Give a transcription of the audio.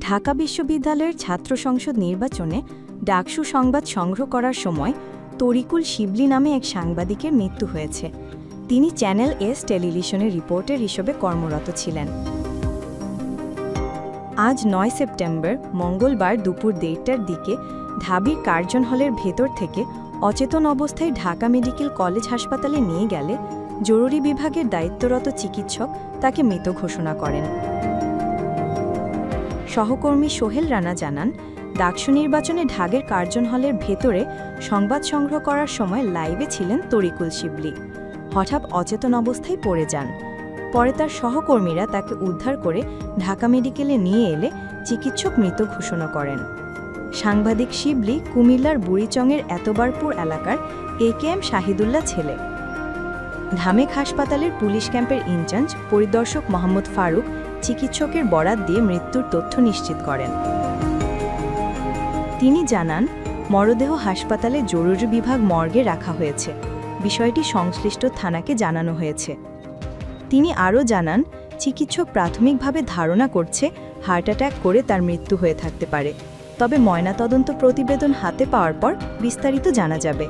ঢাকা বিশ্ববিদ্যালয়ের ছাত্র সংসদ নির্বাচনে ডাকসু সংবাদ সংগ্রহ করার সময় তরিকুল শিবলি নামে এক সাংবাদিকের মৃত্যু হয়েছে। তিনি চ্যানেল এস টেলিভিশনের রিপোর্টার হিসেবে কর্মরত ছিলেন। আজ ৯ সেপ্টেম্বর মঙ্গলবার দুপুর ১:৩০টার দিকে ঢাবির কার্জন হলের ভেতর থেকে অচেতন অবস্থায় ঢাকা মেডিকেল কলেজ হাসপাতালে নিয়ে গেলে জরুরি বিভাগের দায়িত্বরত চিকিৎসক তাকে মৃত ঘোষণা করেন। সহকর্মী সোহেল রানা জানান, ডাকসু নির্বাচনে ঢাকার কার্জন হলের ভেতরে সংবাদ সংগ্রহ করার সময় লাইভে ছিলেন তরিকুল শিবলি। হঠাৎ অচেতন অবস্থায় পড়ে যান। পরে তার সহকর্মীরা তাকে উদ্ধার করে ঢাকা মেডিকেলে নিয়ে এলে চিকিৎসক মৃত ঘোষণা করেন। সাংবাদিক শিবলি কুমিল্লার বুড়িচংয়ের এতবারপুর এলাকার AKM শাহিদুল্লাহ ছেলে। ঢামেক হাসপাতালের পুলিশ ক্যাম্পের ইনচার্জ পরিদর্শক মোহাম্মদ ফারুক চিকিৎসকের বরাত দিয়ে মৃত্যুর তথ্য নিশ্চিত করেন। তিনি জানান, মরদেহ হাসপাতালে জরুরি বিভাগ মর্গে রাখা হয়েছে। বিষয়টি সংশ্লিষ্ট থানাকে জানানো হয়েছে। তিনি আরও জানান, চিকিৎসক প্রাথমিকভাবে ধারণা করছে হার্ট অ্যাটাক করে তার মৃত্যু হয়ে থাকতে পারে। তবে ময়নাতদন্ত প্রতিবেদন হাতে পাওয়ার পর বিস্তারিত জানা যাবে।